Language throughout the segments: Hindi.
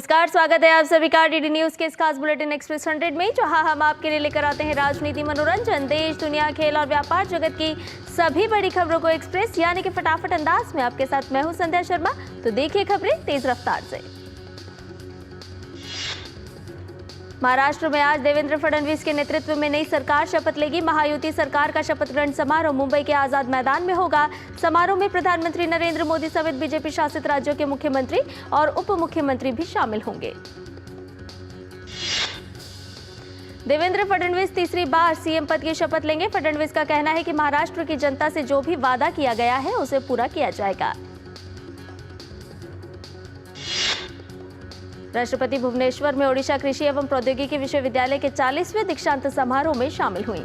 नमस्कार, स्वागत है आप सभी का डीडी न्यूज के इस खास बुलेटिन एक्सप्रेस 100 में, जहां हम आपके लिए लेकर आते हैं राजनीति, मनोरंजन, देश, दुनिया, खेल और व्यापार जगत की सभी बड़ी खबरों को एक्सप्रेस यानी कि फटाफट अंदाज में आपके साथ मैं हूं संध्या शर्मा। तो देखिए खबरें तेज रफ्तार से। महाराष्ट्र में आज देवेंद्र फडणवीस के नेतृत्व में नई सरकार शपथ लेगी। महायुति सरकार का शपथ ग्रहण समारोह मुंबई के आजाद मैदान में होगा। समारोह में प्रधानमंत्री नरेंद्र मोदी समेत बीजेपी शासित राज्यों के मुख्यमंत्री और उप मुख्यमंत्री भी शामिल होंगे। देवेंद्र फडणवीस तीसरी बार सीएम पद की शपथ लेंगे। फडणवीस का कहना है कि महाराष्ट्र की जनता से जो भी वादा किया गया है उसे पूरा किया जाएगा। राष्ट्रपति भुवनेश्वर में ओडिशा कृषि एवं प्रौद्योगिकी विश्वविद्यालय के 40वें दीक्षांत समारोह में शामिल हुई।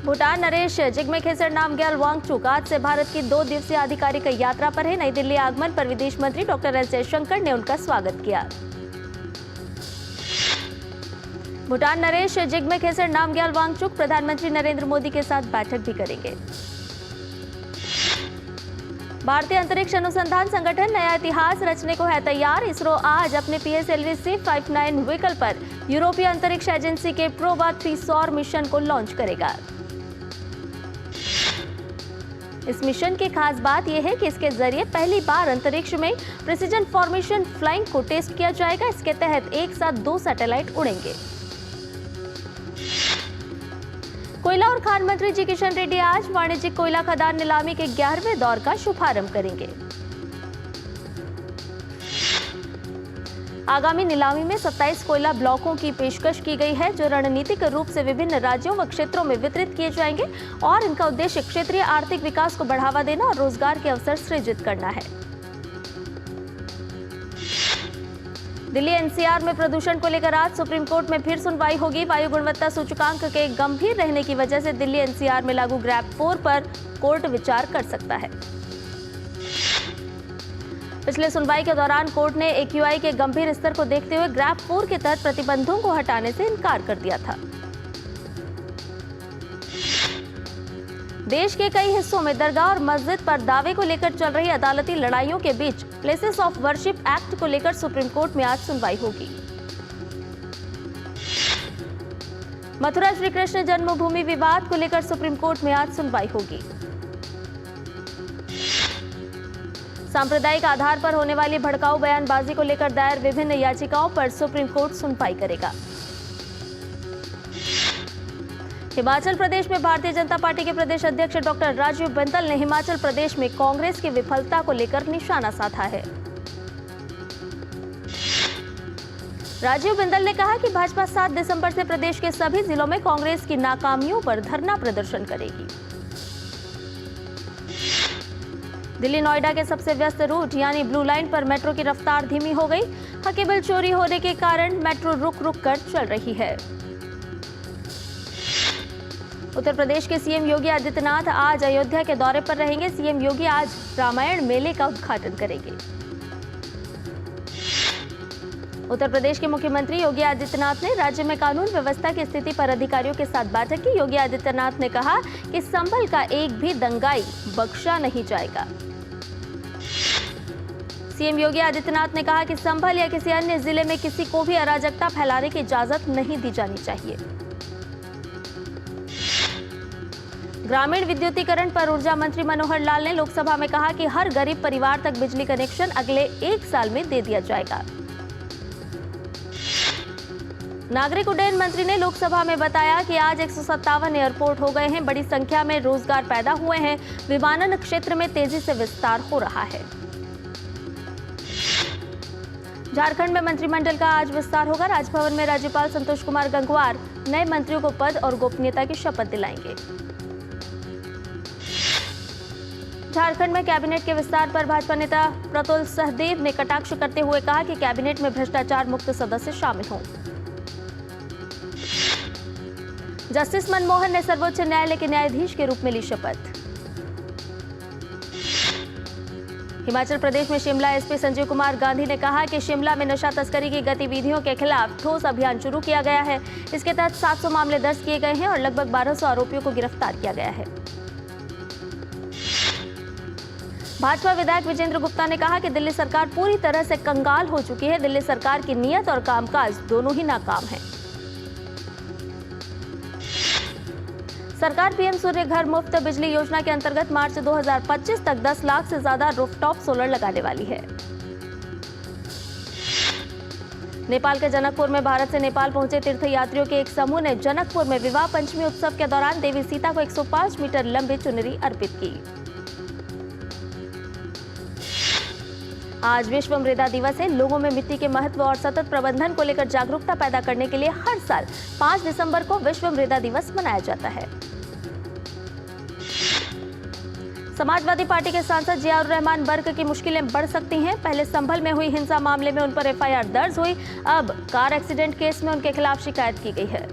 भूटान नरेश जिग्मे खेसर नामग्याल वांगचुक आज से भारत की 2 दिवसीय आधिकारिक यात्रा पर है। नई दिल्ली आगमन पर विदेश मंत्री डॉक्टर एस जयशंकर ने उनका स्वागत किया। भूटान नरेश जिग्मे खेसर नामग्याल वांगचुक प्रधानमंत्री नरेंद्र मोदी के साथ बैठक भी करेंगे। भारतीय अंतरिक्ष अनुसंधान संगठन नया इतिहास रचने को है तैयार। इसरो आज अपने PSLV C59 व्हीकल पर यूरोपीय अंतरिक्ष एजेंसी के प्रोबा 3 सौर मिशन को लॉन्च करेगा। इस मिशन की खास बात यह है कि इसके जरिए पहली बार अंतरिक्ष में प्रिसीजन फॉर्मेशन फ्लाइंग को टेस्ट किया जाएगा। इसके तहत एक साथ 2 सैटेलाइट उड़ेंगे। कोयला और खान मंत्री जी किशन रेड्डी आज वाणिज्यिक कोयला खदान नीलामी के 11वें दौर का शुभारंभ करेंगे। आगामी नीलामी में 27 कोयला ब्लॉकों की पेशकश की गई है, जो रणनीतिक रूप से विभिन्न राज्यों व क्षेत्रों में वितरित किए जाएंगे और इनका उद्देश्य क्षेत्रीय आर्थिक विकास को बढ़ावा देना और रोजगार के अवसर सृजित करना है। दिल्ली NCR में प्रदूषण को लेकर आज सुप्रीम कोर्ट में फिर सुनवाई होगी। वायु गुणवत्ता सूचकांक के गंभीर रहने की वजह से दिल्ली NCR में लागू ग्रैप 4 पर कोर्ट विचार कर सकता है। पिछले सुनवाई के दौरान कोर्ट ने AQI के गंभीर स्तर को देखते हुए ग्रैप 4 के तहत प्रतिबंधों को हटाने से इनकार कर दिया था। देश के कई हिस्सों में दरगाह और मस्जिद पर दावे को लेकर चल रही अदालती लड़ाइयों के बीच प्लेसेस ऑफ वर्शिप एक्ट को लेकर सुप्रीम कोर्ट में आज सुनवाई होगी। मथुरा श्री कृष्ण जन्मभूमि विवाद को लेकर सुप्रीम कोर्ट में आज सुनवाई होगी। सांप्रदायिक आधार पर होने वाली भड़काऊ बयानबाजी को लेकर दायर विभिन्न याचिकाओं पर सुप्रीम कोर्ट सुनवाई करेगा। हिमाचल प्रदेश में भारतीय जनता पार्टी के प्रदेश अध्यक्ष डॉक्टर राजीव बिंदल ने हिमाचल प्रदेश में कांग्रेस की विफलता को लेकर निशाना साधा है। राजीव बिंदल ने कहा कि भाजपा 7 दिसंबर से प्रदेश के सभी जिलों में कांग्रेस की नाकामियों पर धरना प्रदर्शन करेगी। दिल्ली नोएडा के सबसे व्यस्त रूट यानी ब्लू लाइन पर मेट्रो की रफ्तार धीमी हो गई। हकीबिल चोरी होने के कारण मेट्रो रुक रुक कर चल रही है। उत्तर प्रदेश के सीएम योगी आदित्यनाथ आज अयोध्या के दौरे पर रहेंगे। सीएम योगी आज रामायण मेले का उद्घाटन करेंगे। उत्तर प्रदेश के मुख्यमंत्री योगी आदित्यनाथ ने राज्य में कानून व्यवस्था की स्थिति पर अधिकारियों के साथ बैठक की। योगी आदित्यनाथ ने कहा कि संभल का एक भी दंगाई बख्शा नहीं जाएगा। सीएम योगी आदित्यनाथ ने कहा कि संभल या किसी अन्य जिले में किसी को भी अराजकता फैलाने की इजाजत नहीं दी जानी चाहिए। ग्रामीण विद्युतीकरण पर ऊर्जा मंत्री मनोहर लाल ने लोकसभा में कहा कि हर गरीब परिवार तक बिजली कनेक्शन अगले 1 साल में दे दिया जाएगा। नागरिक उड्डयन मंत्री ने लोकसभा में बताया कि आज 157 एयरपोर्ट हो गए हैं। बड़ी संख्या में रोजगार पैदा हुए हैं। विमानन क्षेत्र में तेजी से विस्तार हो रहा है। झारखंड में मंत्रिमंडल का आज विस्तार होगा। राजभवन में राज्यपाल संतोष कुमार गंगवार नए मंत्रियों को पद और गोपनीयता की शपथ दिलाएंगे। झारखंड में कैबिनेट के विस्तार पर भाजपा नेता प्रतुल सहदेव ने कटाक्ष करते हुए कहा कि कैबिनेट में भ्रष्टाचार मुक्त सदस्य शामिल हों। जस्टिस मनमोहन ने सर्वोच्च न्यायालय के न्यायाधीश के रूप में ली शपथ। हिमाचल प्रदेश में शिमला एसपी संजीव कुमार गांधी ने कहा कि शिमला में नशा तस्करी की गतिविधियों के खिलाफ ठोस अभियान शुरू किया गया है। इसके तहत 700 मामले दर्ज किए गए हैं और लगभग 1200 आरोपियों को गिरफ्तार किया गया है। भाजपा विधायक विजेंद्र गुप्ता ने कहा कि दिल्ली सरकार पूरी तरह से कंगाल हो चुकी है। दिल्ली सरकार की नीयत और कामकाज दोनों ही नाकाम है। सरकार पीएम सूर्य घर मुफ्त बिजली योजना के अंतर्गत मार्च 2025 तक 10 लाख से ज्यादा रूफटॉप सोलर लगाने वाली है। नेपाल के जनकपुर में भारत से नेपाल पहुंचे तीर्थयात्रियों के एक समूह ने जनकपुर में विवाह पंचमी उत्सव के दौरान देवी सीता को 105 मीटर लंबी चुनरी अर्पित की। आज विश्व मृदा दिवस है। लोगों में मिट्टी के महत्व और सतत प्रबंधन को लेकर जागरूकता पैदा करने के लिए हर साल 5 दिसंबर को विश्व मृदा दिवस मनाया जाता है। समाजवादी पार्टी के सांसद जियाउर रहमान वर्ग की मुश्किलें बढ़ सकती हैं। पहले संभल में हुई हिंसा मामले में उन पर एफआईआर दर्ज हुई। अब कार एक्सीडेंट केस में उनके खिलाफ शिकायत की गई है।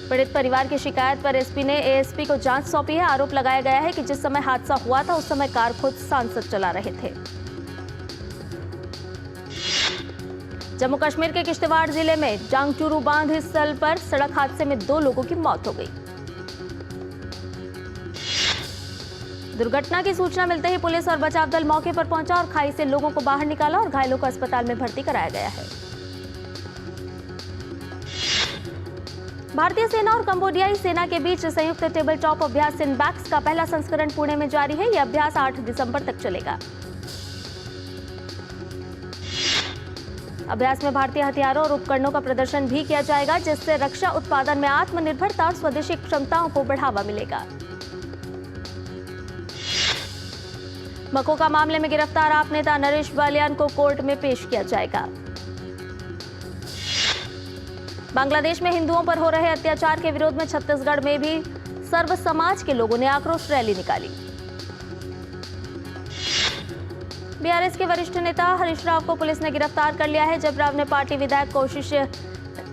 पीड़ित परिवार की शिकायत पर एसपी ने एएसपी को जांच सौंपी है। आरोप लगाया गया है कि जिस समय हादसा हुआ था उस समय कार खुद सांसद चला रहे थे। जम्मू कश्मीर के किश्तवाड़ जिले में जांगचूरू बांध स्थल पर सड़क हादसे में 2 लोगों की मौत हो गई। दुर्घटना की सूचना मिलते ही पुलिस और बचाव दल मौके पर पहुंचा और खाई से लोगों को बाहर निकाला और घायलों को अस्पताल में भर्ती कराया गया है। भारतीय सेना और कंबोडियाई सेना के बीच संयुक्त टेबल टॉप अभ्यास सिनबैक्स का पहला संस्करण पुणे में जारी है। यह अभ्यास 8 दिसंबर तक चलेगा। अभ्यास में भारतीय हथियारों और उपकरणों का प्रदर्शन भी किया जाएगा, जिससे रक्षा उत्पादन में आत्मनिर्भरता और स्वदेशी क्षमताओं को बढ़ावा मिलेगा। मकोका मामले में गिरफ्तार आप नेता नरेश बालियान को कोर्ट में पेश किया जाएगा। बांग्लादेश में हिंदुओं पर हो रहे अत्याचार के विरोध में छत्तीसगढ़ में भी सर्व समाज के लोगों ने आक्रोश रैली निकाली। बीआरएस के वरिष्ठ नेता हरीश राव को पुलिस ने गिरफ्तार कर लिया है। जब राव ने पार्टी विधायक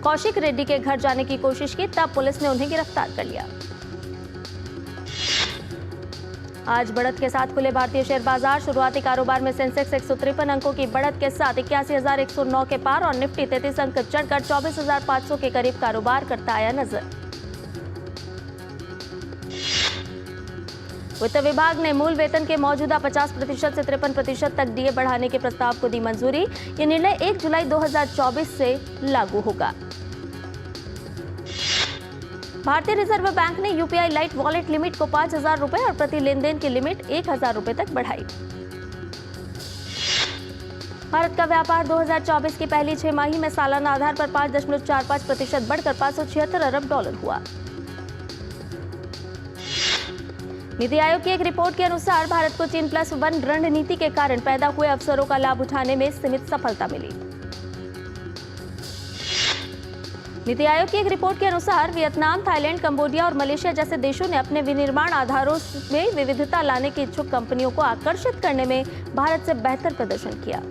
कौशिक रेड्डी के घर जाने की कोशिश की, तब पुलिस ने उन्हें गिरफ्तार कर लिया। आज बढ़त के साथ खुले भारतीय शेयर बाजार। शुरुआती कारोबार में सेंसेक्स 153 अंकों की बढ़त के साथ 81,109 के पार और निफ्टी 33 अंक चढ़कर 24,500 के करीब कारोबार करता आया नजर। वित्त विभाग ने मूल वेतन के मौजूदा 50% से 53% तक डीए बढ़ाने के प्रस्ताव को दी मंजूरी। ये निर्णय 1 जुलाई 2024 से लागू होगा। भारतीय रिजर्व बैंक ने यूपीआई लाइट वॉलेट लिमिट को 5,000 रुपए और प्रति लेनदेन की लिमिट 1,000 रुपए तक बढ़ाई। भारत का व्यापार 2024 की पहली 6 माही में सालाना आधार पर 5.45% बढ़कर $576 अरब हुआ। नीति आयोग की एक रिपोर्ट के अनुसार भारत को चीन+1 रणनीति के कारण पैदा हुए अवसरों का लाभ उठाने में सीमित सफलता मिली। नीति आयोग की एक रिपोर्ट के अनुसार वियतनाम, थाईलैंड, कंबोडिया और मलेशिया जैसे देशों ने अपने विनिर्माण आधारों में विविधता लाने की इच्छुक कंपनियों को आकर्षित करने में भारत से बेहतर प्रदर्शन किया।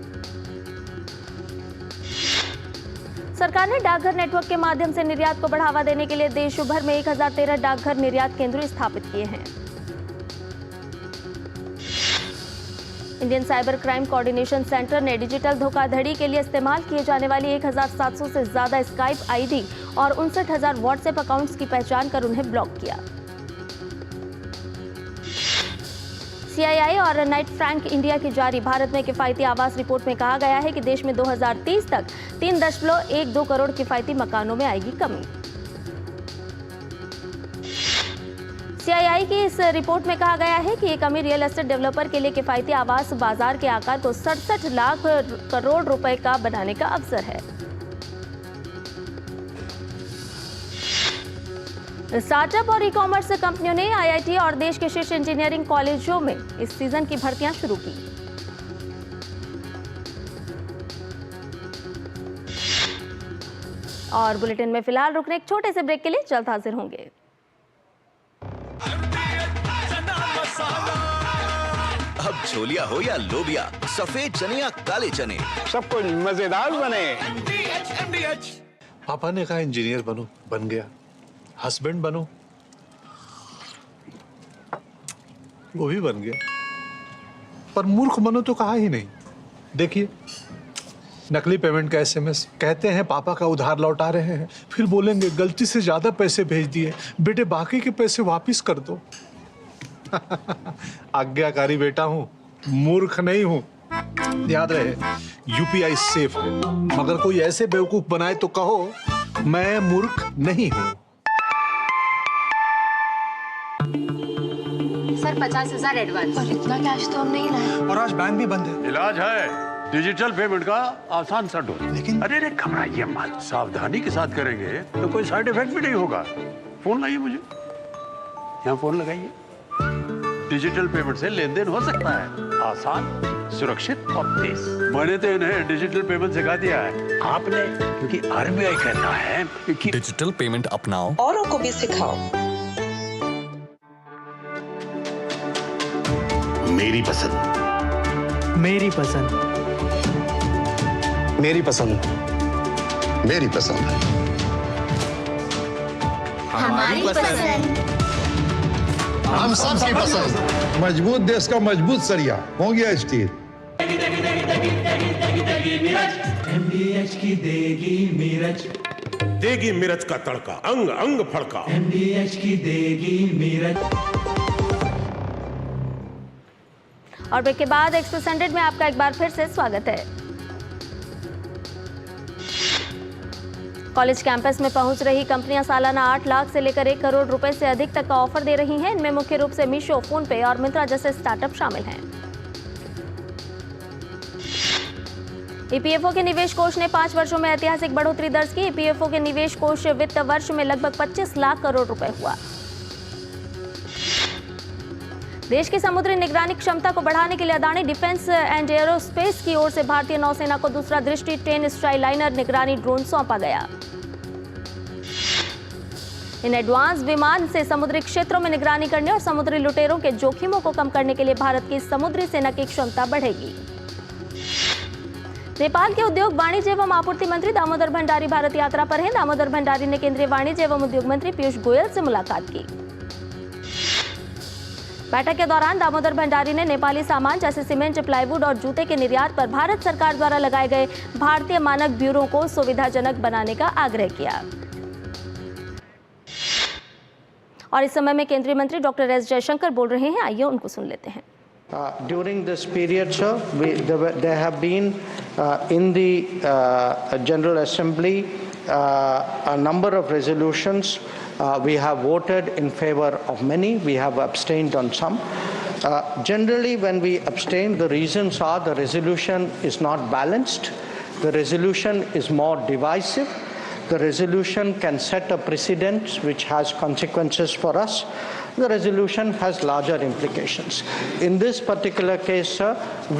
सरकार ने डाकघर नेटवर्क के माध्यम से निर्यात को बढ़ावा देने के लिए देश भर में 1013 डाकघर निर्यात केंद्र स्थापित किए हैं। Indian cyber crime coordination centre ने डिजिटल धोखाधड़ी के लिए इस्तेमाल किए जाने वाली 1,700 से ज्यादा स्काइप आईडी और 59,000 व्हाट्सएप अकाउंट्स की पहचान कर उन्हें ब्लॉक किया। सीआईआई और नाइट फ्रैंक इंडिया की जारी भारत में किफायती आवास रिपोर्ट में कहा गया है कि देश में 2030 तक 3.12 करोड़ किफायती मकानों में आएगी कमी। सीआईआई की इस रिपोर्ट में कहा गया है कि ये कमी रियल एस्टेट डेवलपर के लिए किफायती आवास बाजार के आकार को 67 लाख करोड़ रुपए का बनाने का अवसर है। स्टार्टअप और ई कॉमर्स कंपनियों ने आईआईटी और देश के शीर्ष इंजीनियरिंग कॉलेजों में इस सीजन की भर्तियां शुरू की। और बुलेटिन में फिलहाल रुकने एक छोटे से ब्रेक के लिए जल्द हाजिर होंगे। अब छोलिया हो या लोबिया, सफेद चने या काले चने, सब कुछ मजेदार बने। पापा ने कहा इंजीनियर बनो, बन गया। हस्बैंड बनो, वो भी बन गया। पर मूर्ख बनो तो कहा ही नहीं। देखिए, नकली पेमेंट का एसएमएस, कहते हैं पापा का उधार लौटा रहे हैं, फिर बोलेंगे गलती से ज्यादा पैसे भेज दिए, बेटे बाकी के पैसे वापिस कर दो। आज्ञाकारी बेटा हूँ, मूर्ख नहीं हूँ। याद रहे, यूपीआई सेफ है, मगर कोई ऐसे बेवकूफ बनाए तो कहो मैं मूर्ख नहीं हूँ। Sir 50,000 advance. पर इतना कैश तो हम नहीं लाए। और आज बैंक भी बंद है। इलाज है डिजिटल पेमेंट का आसान सा ढूंढ। लेकिन अरे घबराइए मत, सावधानी के साथ करेंगे तो कोई साइड इफेक्ट भी नहीं होगा। फोन लाइए मुझे, यहाँ फोन लगाइए। डिजिटल पेमेंट से लेन देन हो सकता है, आसान, सुरक्षित और तेज। मैंने तो इन्हें डिजिटल पेमेंट सिखा दिया है, आपने? क्योंकि आरबीआई कहता है कि डिजिटल पेमेंट अपनाओ, औरों को भी सिखाओ। मेरी पसंद। मेरी पसंद। मेरी पसंद। मेरी पसंद। हमारी पसंद। हम सबकी पसंद। मजबूत देश का मजबूत सरिया हो गया स्टील। MBH की देगी मिर्च, देगी मिर्च का तड़का, अंग अंग फड़का। MBH की देगी मिर्च। और ब्रेक के बाद एक्सप्रेस 100 में आपका एक बार फिर से स्वागत है। कॉलेज कैंपस में पहुंच रही कंपनियां सालाना 8 लाख से लेकर 1 करोड़ रुपए से अधिक तक का ऑफर दे रही हैं। इनमें मुख्य रूप से मीशो, फोन पे और मिंत्रा जैसे स्टार्टअप शामिल हैं। ईपीएफओ के निवेश कोष ने 5 वर्षों में ऐतिहासिक बढ़ोतरी दर्ज की। ईपीएफओ के निवेश कोष वित्त वर्ष में लगभग 25 लाख करोड़ रुपए हुआ। देश की समुद्री निगरानी क्षमता को बढ़ाने के लिए अदानी डिफेंस एंड एरोस्पेस की ओर से भारतीय नौसेना को दूसरा दृष्टि 10 स्काईलाइनर निगरानी ड्रोन सौंपा गया। इन एडवांस विमान से समुद्री क्षेत्रों में निगरानी करने और समुद्री लुटेरों के जोखिमों को कम करने के लिए भारत की समुद्री सेना की क्षमता बढ़ेगी। नेपाल के उद्योग, वाणिज्य एवं आपूर्ति मंत्री दामोदर भंडारी भारत यात्रा पर हैं। दामोदर भंडारी ने केंद्रीय वाणिज्य एवं उद्योग मंत्री पीयूष गोयल से मुलाकात की। बैठक के दौरान दामोदर भंडारी ने नेपाली सामान जैसे सीमेंट, प्लाईवुड और जूते के निर्यात पर भारत सरकार द्वारा लगाए गए भारतीय मानक ब्यूरो को सुविधाजनक बनाने का आग्रह किया। और इस समय में केंद्रीय मंत्री डॉक्टर एस जयशंकर बोल रहे हैं, आइए उनको सुन लेते हैं। During this period, sir, there have been in the General Assembly a number of resolutions. We have voted in favor of many. We have abstained on some. Generally, when we abstain, the reasons are the resolution is not balanced. The resolution is more divisive. The resolution can set a precedent which has consequences for us. The resolution has larger implications. In this particular case, sir,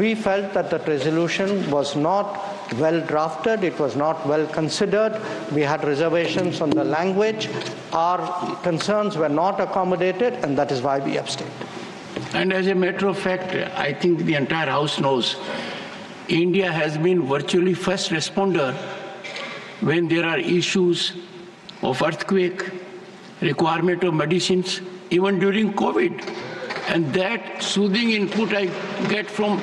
we felt that the resolution was not well drafted, it was not well considered. We had reservations on the language. Our concerns were not accommodated, and that is why we abstained. And as a matter of fact, I think the entire House knows, India has been virtually first responder when there are issues of earthquake, requirement of medicines, even during COVID. And that soothing input I get from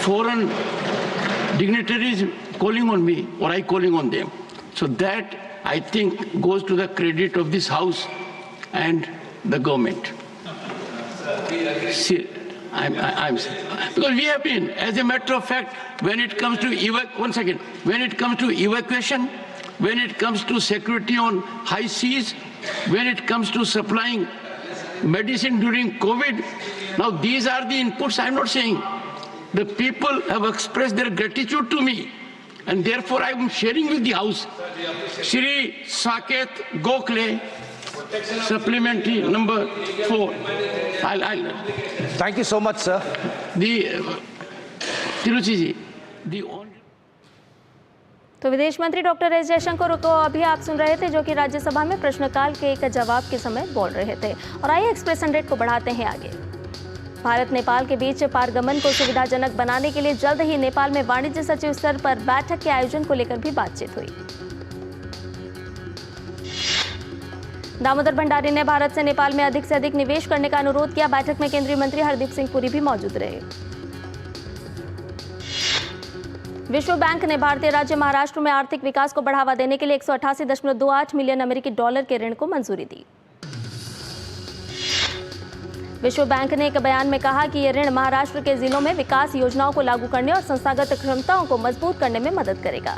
foreign dignitaries calling on me, or I calling on them. So that, I think, goes to the credit of this House and the government. See, because we have been, as a matter of fact, when it comes to when it comes to evacuation, when it comes to security on high seas, when it comes to supplying medicine during COVID, now these are the inputs. I'm not saying. The people have expressed their gratitude to me, and therefore I am sharing with the House. Shri Saket Gokhale, supplementary number 4. Thank you so much, sir. Tiruchi ji, the only... तो विदेश मंत्री डॉक्टर एस जयशंकर को अभी आप सुन रहे थे, जो कि राज्यसभा में प्रश्नकाल के एक जवाब के समय बोल रहे थे। और आइए एक्सप्रेस 100 को बढ़ाते हैं आगे। भारत नेपाल के बीच पारगमन को सुविधाजनक बनाने के लिए जल्द ही नेपाल में वाणिज्य सचिव स्तर पर बैठक के आयोजन को लेकर भी बातचीत हुई। दामोदर भंडारी ने भारत से नेपाल में अधिक से अधिक निवेश करने का अनुरोध किया। बैठक में केंद्रीय मंत्री हरदीप सिंह पुरी भी मौजूद रहे। विश्व बैंक ने भारतीय राज्य महाराष्ट्र में आर्थिक विकास को बढ़ावा देने के लिए 188.28 मिलियन अमेरिकी डॉलर के ऋण को मंजूरी दी। विश्व बैंक ने एक बयान में कहा कि ये ऋण महाराष्ट्र के जिलों में विकास योजनाओं को लागू करने और संस्थागत क्षमताओं को मजबूत करने में मदद करेगा।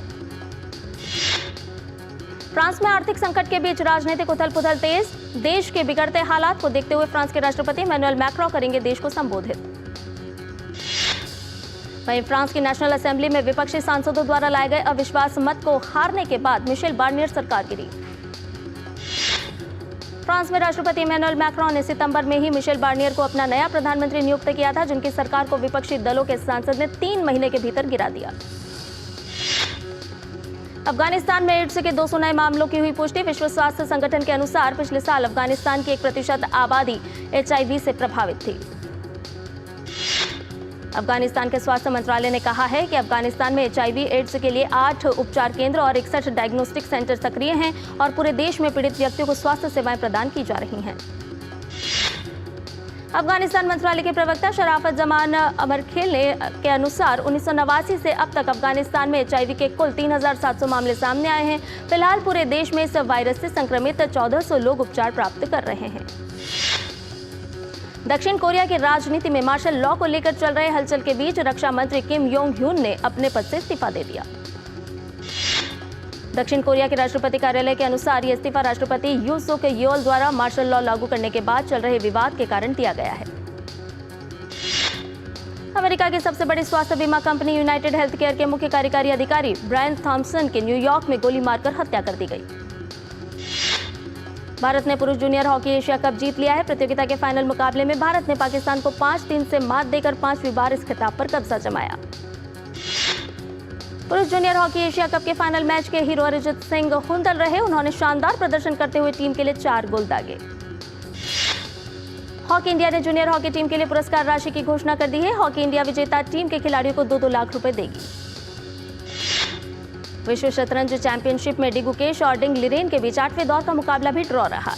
फ्रांस में आर्थिक संकट के बीच राजनीतिक उथल-पुथल तेज। देश के बिगड़ते हालात को देखते हुए फ्रांस के राष्ट्रपति इमैनुअल मैक्रों करेंगे देश को संबोधित। वहीं फ्रांस की नेशनल असेंबली में विपक्षी सांसदों द्वारा लाए गए अविश्वास मत को हारने के बाद मिशेल बार्नियर सरकार गिरी। फ्रांस में राष्ट्रपति इमैनुअल मैक्रों ने सितंबर में ही मिशेल बार्नियर को अपना नया प्रधानमंत्री नियुक्त किया था, जिनकी सरकार को विपक्षी दलों के सांसद ने 3 महीने के भीतर गिरा दिया। अफगानिस्तान में एड्स के 200 नए मामलों की हुई पुष्टि। विश्व स्वास्थ्य संगठन के अनुसार पिछले साल अफगानिस्तान की 1% आबादी HIV से प्रभावित थी। अफगानिस्तान के स्वास्थ्य मंत्रालय ने कहा है कि अफगानिस्तान में HIV एड्स के लिए 8 उपचार केंद्र और 61 डायग्नोस्टिक सेंटर सक्रिय हैं और पूरे देश में पीड़ित व्यक्तियों को स्वास्थ्य सेवाएं प्रदान की जा रही हैं। अफगानिस्तान मंत्रालय के प्रवक्ता शराफत जमान अमरखेल के अनुसार 1989 से अब तक अफगानिस्तान में HIV के कुल 3,700 मामले सामने आए हैं। फिलहाल पूरे देश में इस वायरस से संक्रमित 1,400 लोग उपचार प्राप्त कर रहे हैं। दक्षिण कोरिया की राजनीति में मार्शल लॉ को लेकर चल रहे हलचल के बीच रक्षा मंत्री किम योंग ह्यून ने अपने पद से इस्तीफा दे दिया। दक्षिण कोरिया के राष्ट्रपति कार्यालय के अनुसार ये इस्तीफा राष्ट्रपति यून सुक येओल द्वारा मार्शल लॉ लागू करने के बाद चल रहे विवाद के कारण दिया गया है। अमेरिका की सबसे बड़ी स्वास्थ्य बीमा कंपनी यूनाइटेड हेल्थ केयर के मुख्य कार्यकारी अधिकारी ब्रायन थॉम्पसन की न्यूयॉर्क में गोली मारकर हत्या कर दी गई। भारत ने पुरुष जूनियर हॉकी एशिया कप जीत लिया है। प्रतियोगिता के फाइनल मुकाबले में भारत ने पाकिस्तान को 5-3 से मात देकर 5वीं बार इस खिताब पर कब्जा जमाया। पुरुष जूनियर हॉकी एशिया कप के फाइनल मैच के हीरो अरिजीत सिंह हुंदल रहे। उन्होंने शानदार प्रदर्शन करते हुए टीम के लिए 4 गोल दागे। हॉकी इंडिया ने जूनियर हॉकी टीम के लिए पुरस्कार राशि की घोषणा कर दी है। हॉकी इंडिया विजेता टीम के खिलाड़ियों को 2-2 लाख रुपए देगी। विश्व शतरंज चैंपियनशिप में डी गुकेश और डिंग लिरेन के बीच 8वें दौर का मुकाबला भी ड्रॉ रहा।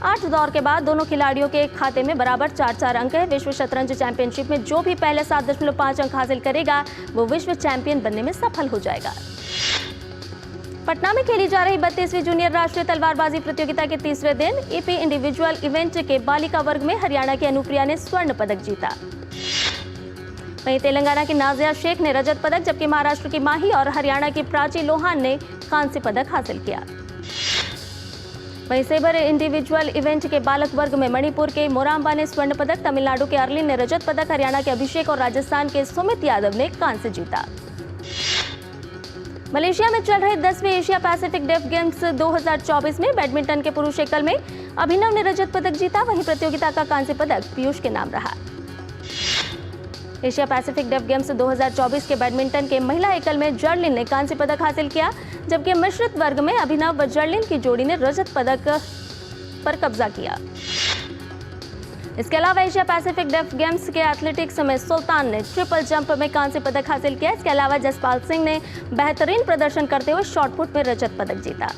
8 दौर के बाद दोनों खिलाड़ियों के खाते में बराबर 4-4 अंक है। विश्व शतरंज चैंपियनशिप में जो भी पहले 7.5 अंक हासिल करेगा वो विश्व चैंपियन बनने में सफल हो जाएगा। पटना में खेली जा रही 32वीं जूनियर राष्ट्रीय तलवारबाजी प्रतियोगिता के तीसरे दिन ईपी इंडिविजुअल इवेंट के बालिका वर्ग में हरियाणा की अनुप्रिया ने स्वर्ण पदक जीता। वहीं तेलंगाना की नाजिया शेख ने रजत पदक, जबकि महाराष्ट्र की माही और हरियाणा की प्राची लोहान ने कांस्य पदक हासिल किया। वहीं सेबर इंडिविजुअल इवेंट के बालक वर्ग में मणिपुर के मोराम्बा ने स्वर्ण पदक, तमिलनाडु के अर्लिन ने रजत पदक, हरियाणा के अभिषेक और राजस्थान के सुमित यादव ने कांस्य जीता। मलेशिया में चल रहे 10वें एशिया पैसिफिक डेफ गेम्स 2024 में बैडमिंटन के पुरुष एकल में अभिनव ने रजत पदक जीता। वहीं प्रतियोगिता का कांस्य पदक पीयूष के नाम रहा। एशिया पैसिफिक डेफ गेम्स 2024 के बैडमिंटन के महिला एकल में जर्लिन ने कांस्य पदक हासिल किया, जबकि मिश्रित वर्ग में अभिनव व जर्लिन की जोड़ी ने रजत पदक पर कब्जा किया। इसके अलावा एशिया पैसिफिक डेफ गेम्स के एथलेटिक्स में सुल्तान ने ट्रिपल जंप में कांस्य पदक हासिल किया। इसके अलावा जसपाल सिंह ने बेहतरीन प्रदर्शन करते हुए शॉटपुट में रजत पदक जीता।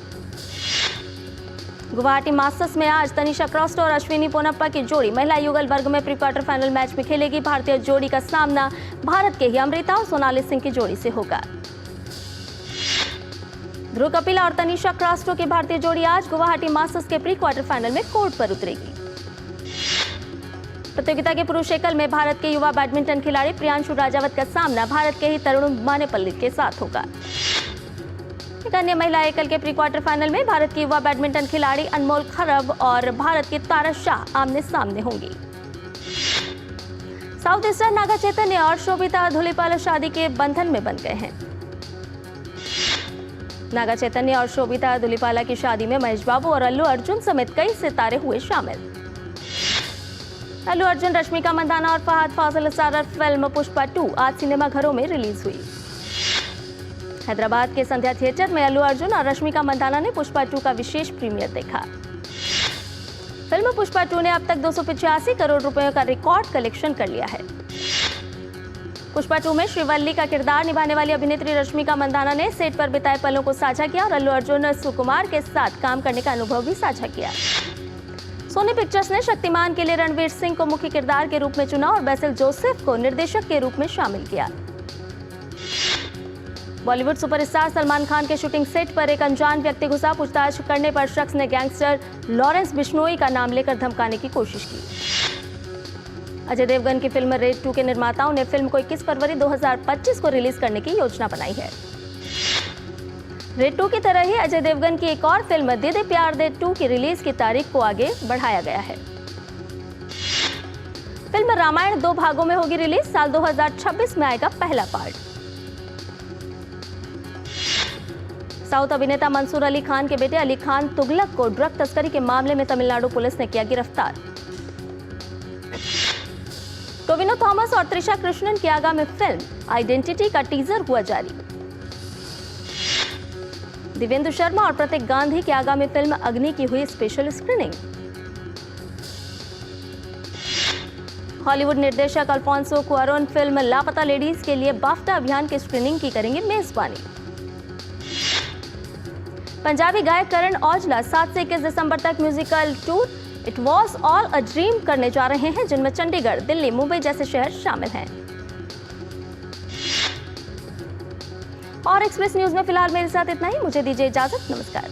गुवाहाटी मास्टर्स में आज तनिषा क्रास्टो और अश्विनी पोनप्पा की जोड़ी महिला युगल वर्ग में प्री क्वार्टर फाइनल मैच में खेलेगी। भारतीय जोड़ी का सामना भारत के ही अमृता और सोनाली सिंह की जोड़ी से होगा। ध्रुव कपिला और तनिषा क्रास्टो की भारतीय जोड़ी आज गुवाहाटी मास्टर्स के प्री क्वार्टर फाइनल में कोर्ट पर उतरेगी। प्रतियोगिता के पुरुष एकल में भारत के युवा बैडमिंटन खिलाड़ी प्रियांशु राजावत का सामना भारत के ही तरुण मानेपल्ली के साथ होगा। एक अन्य महिला एकल के प्री क्वार्टर फाइनल में भारत की युवा बैडमिंटन खिलाड़ी अनमोल खरब और भारत की तारा शाह आमने सामने होंगी। साउथ ईस्टर्न नागा चैतन्य और शोभिता धुलीपाला शादी के बंधन में बंध गए हैं। नागा चैतन्य और शोभिता धुलीपाला की शादी में महेश बाबू और अल्लू अर्जुन समेत कई सितारे हुए शामिल। अल्लू अर्जुन, रश्मिका मंदाना और फहद फाजिल स्टारर फिल्म पुष्पा 2 आज सिनेमाघरों में रिलीज हुई। हैदराबाद के संध्या थिएटर में अल्लू अर्जुन और रश्मिका मंदाना ने पुष्पा 2 का विशेष प्रीमियर देखा। फिल्म पुष्पा 2 ने अब तक 285 करोड़ रुपयों का रिकॉर्ड कलेक्शन कर लिया है। पुष्पा 2 में श्रीवल्ली का किरदार निभाने वाली अभिनेत्री रश्मिका मंदाना ने सेट पर बिताए पलों को साझा किया और अल्लू अर्जुन सुकुमार के साथ काम करने का अनुभव भी साझा किया। सोनी पिक्चर्स ने शक्तिमान के लिए रणवीर सिंह को मुख्य किरदार के रूप में चुना और बैसिल जोसेफ को निर्देशक के रूप में शामिल किया। बॉलीवुड सुपरस्टार सलमान खान के शूटिंग सेट पर एक अनजान व्यक्ति घुसा। पूछताछ करने पर शख्स ने गैंगस्टर लॉरेंस बिश्नोई का नाम लेकर धमकाने की कोशिश की। अजय देवगन की फिल्म रेड 2 के निर्माताओं ने फिल्म को 21 फरवरी 2025 को रिलीज करने की योजना बनाई है। रेड 2 की तरह ही अजय देवगन की एक और फिल्म दे दे प्यार दे 2 की रिलीज की तारीख को आगे बढ़ाया गया है। फिल्म रामायण 2 भागों में होगी रिलीज। साल 2026 में आएगा पहला पार्ट। साउथ अभिनेता मंसूर अली खान के बेटे अली खान तुगलक को ड्रग तस्करी के मामले में तमिलनाडु पुलिस ने किया गिरफ्तार। टोविनो थॉमस और त्रिशा कृष्णन की आगामी फिल्म आइडेंटिटी का टीजर हुआ जारी। दिव्येंदु शर्मा और प्रतीक गांधी की आगामी फिल्म अग्नि की हुई स्पेशल स्क्रीनिंग। हॉलीवुड निर्देशक अल्फोंसो क्वारोन फिल्म लापता लेडीज के लिए बाफ्टा अभियान की स्क्रीनिंग की करेंगे मेजबानी। पंजाबी गायक करण औजला 7 से 21 दिसंबर तक musical tour it was all a dream करने जा रहे हैं, जिनमें चंडीगढ़, दिल्ली, मुंबई जैसे शहर शामिल हैं। और एक्सप्रेस न्यूज में फिलहाल मेरे साथ इतना ही। मुझे दीजिए इजाजत। नमस्कार।